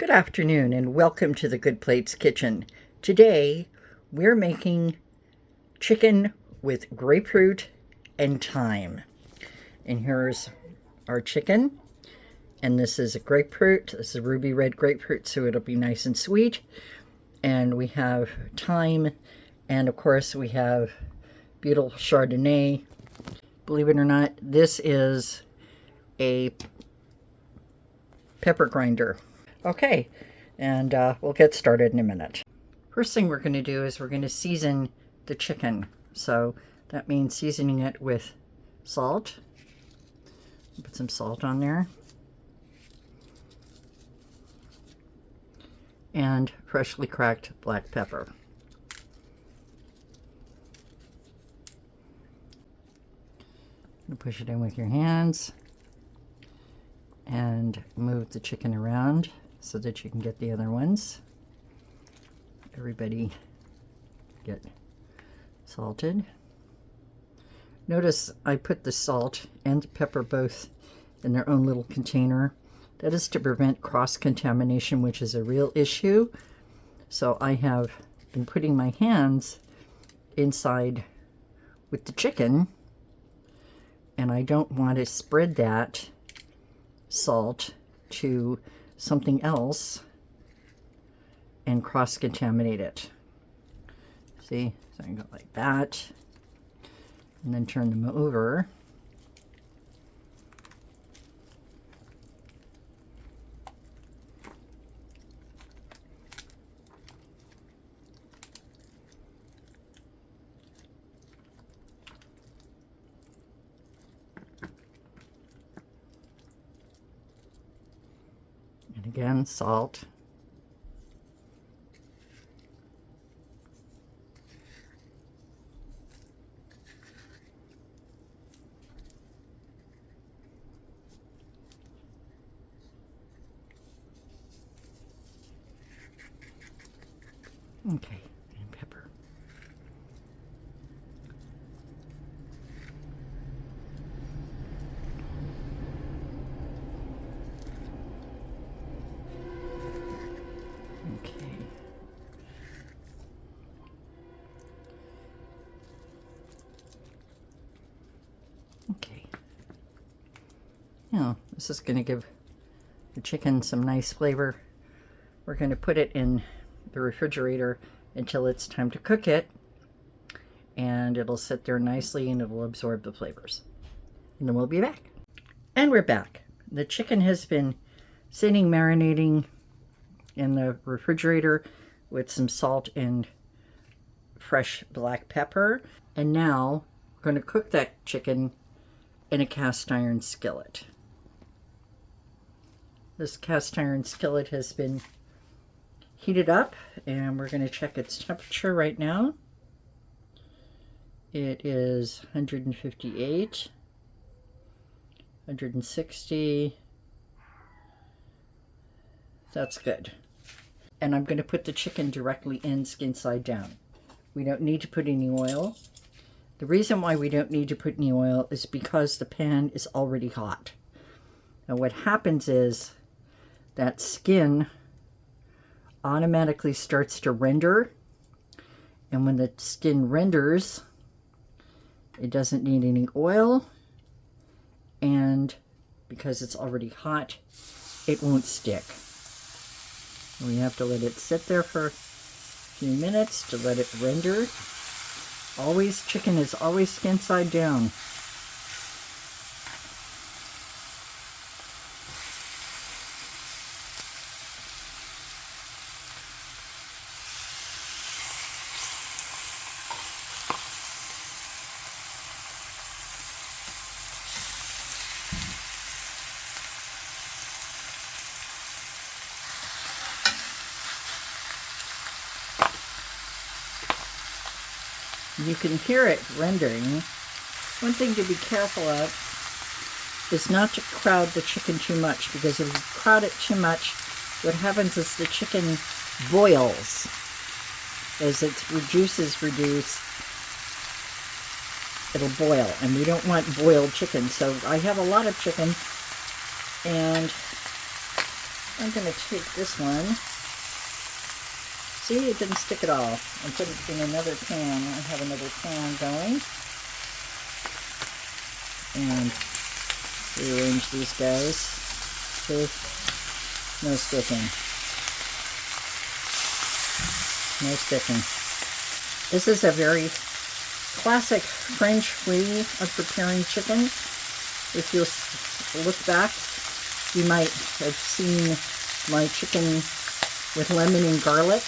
Good afternoon and welcome to the Good Plates Kitchen. Today we're making chicken with grapefruit and thyme. And here's our chicken. And this is a grapefruit. This is a ruby red grapefruit, so it'll be nice and sweet. And we have thyme, and of course we have beautiful Chardonnay. Believe it or not, this is a pepper grinder. Okay, and we'll get started in a minute. First thing we're going to do is we're going to season the chicken. So that means seasoning it with salt. Put some salt on there. And freshly cracked black pepper. You push it in with your hands and move the chicken around so that you can get the other ones. Everybody get salted. Notice I put the salt and the pepper both in their own little container. That is to prevent cross-contamination, which is a real issue. So I have been putting my hands inside with the chicken, and I don't want to spread that salt to something else and cross-contaminate it. See, so I can go like that and then turn them over. And again, salt. Okay, and pepper. Okay. Okay. Now, this is going to give the chicken some nice flavor. We're going to put it in the refrigerator until it's time to cook it, and it'll sit there nicely and it will absorb the flavors. And then we'll be back. And we're back. The chicken has been sitting marinating in the refrigerator with some salt and fresh black pepper. And now we're going to cook that chicken in a cast iron skillet. This cast iron skillet has been heated up, and we're going to check its temperature right now. It is 158, 160. That's good. And I'm going to put the chicken directly in, skin side down. We don't need to put any oil. The reason why we don't need to put any oil is because the pan is already hot. Now what happens is that skin automatically starts to render, and when the skin renders, it doesn't need any oil, and because it's already hot, it won't stick. We have to let it sit there for a few minutes to let it render. Always, chicken is always skin side down. You can hear it rendering. One thing to be careful of is not to crowd the chicken too much, because if you crowd it too much, what happens is the chicken boils. As its juices reduce, it'll boil, and we don't want boiled chicken. So I have a lot of chicken, and I'm going to take this one. See, it didn't stick at all. And put it in another pan. I have another pan going. And rearrange these guys. See? No sticking. No sticking. This is a very classic French way of preparing chicken. If you look back, you might have seen my chicken with lemon and garlic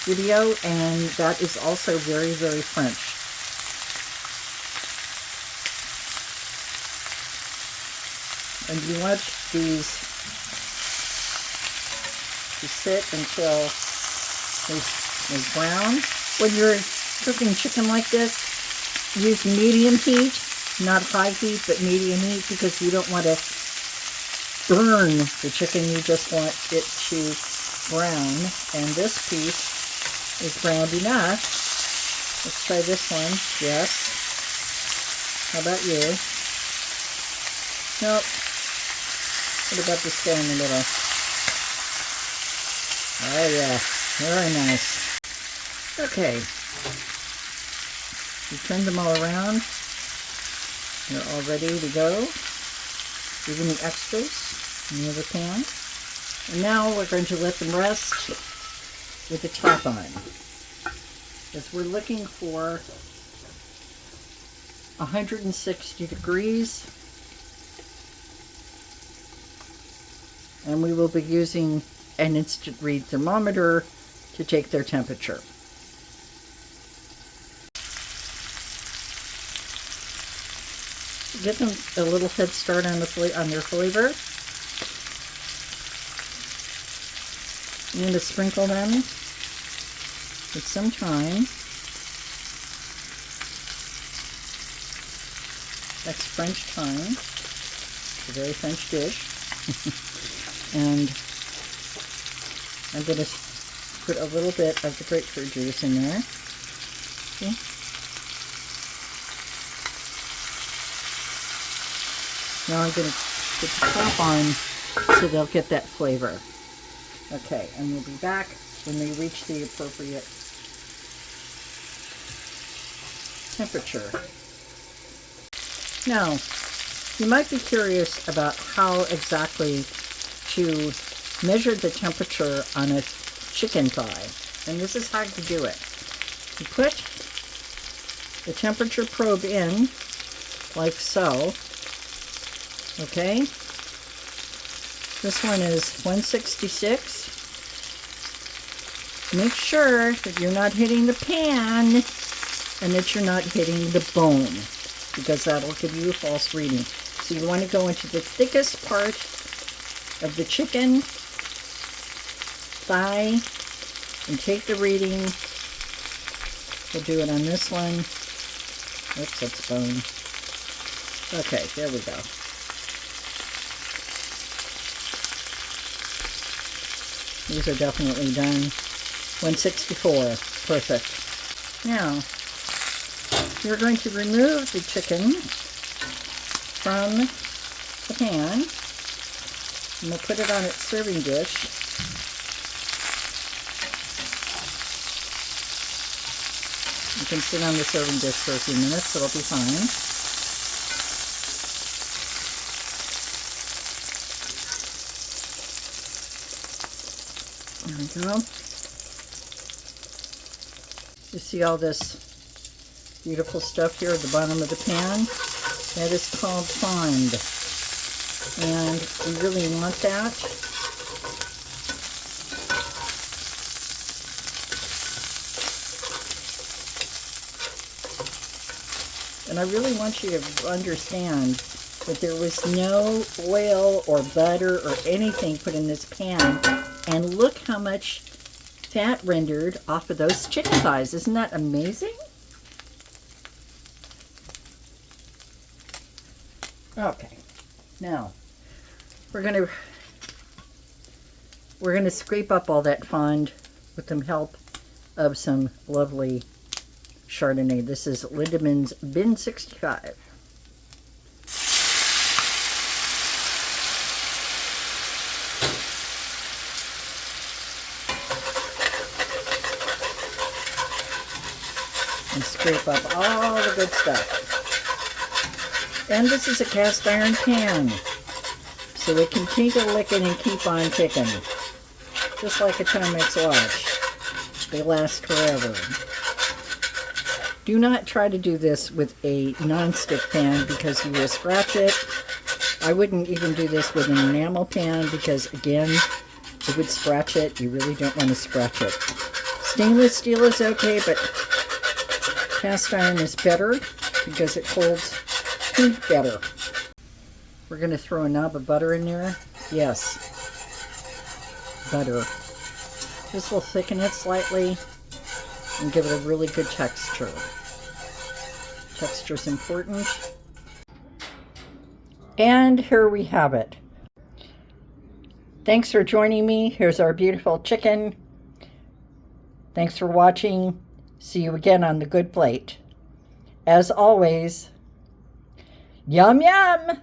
video, and that is also very, very French. And you want these to sit until they brown. When you're cooking chicken like this, use medium heat, not high heat, but medium heat, because you don't want to burn the chicken. You just want it to brown. And this piece is browned enough. Let's try this one. Yes. How about you? Nope. What about this guy in the middle? Oh yeah, very nice. Okay. We turned them all around. They're all ready to go. Even the extras in the other pan. And now we're going to let them rest with the top on. Because we're looking for 160 degrees. And we will be using an instant read thermometer to take their temperature. Get them a little head start on their flavor. I'm going to sprinkle them with some thyme. That's French thyme. It's a very French dish. And I'm going to put a little bit of the grapefruit juice in there. See? Now I'm going to put the top on so they'll get that flavor. Okay, and we'll be back when they reach the appropriate temperature. Now, you might be curious about how exactly to measure the temperature on a chicken thigh. And this is how to do it. You put the temperature probe in, like so. Okay? This one is 166. Make sure that you're not hitting the pan and that you're not hitting the bone, because that'll give you a false reading. So you want to go into the thickest part of the chicken thigh and take the reading. We'll do it on this one. Oops, that's bone. Okay, there we go. These are definitely done. 164. Perfect. Now, you're going to remove the chicken from the pan, and we'll put it on its serving dish. You can sit on the serving dish for a few minutes, it'll be fine. There we go. You see all this beautiful stuff here at the bottom of the pan? That is called thyme. And we really want that. And I really want you to understand that there was no oil or butter or anything put in this pan. And look how much fat rendered off of those chicken thighs. Isn't that amazing? Okay, now we're gonna scrape up all that fond with the help of some lovely Chardonnay. This is Lindemann's Bin 65. and scrape up all the good stuff. And this is a cast iron pan, so it can take a licking and keep on ticking. Just like a Timex watch. They last forever. Do not try to do this with a non-stick pan because you will scratch it. I wouldn't even do this with an enamel pan because, again, it would scratch it. You really don't want to scratch it. Stainless steel is okay, but cast iron is better because it holds heat better. We're going to throw a knob of butter in there. Yes, butter. This will thicken it slightly and give it a really good texture. Texture is important. And here we have it. Thanks for joining me. Here's our beautiful chicken. Thanks for watching. See you again on the good plate. As always, yum yum!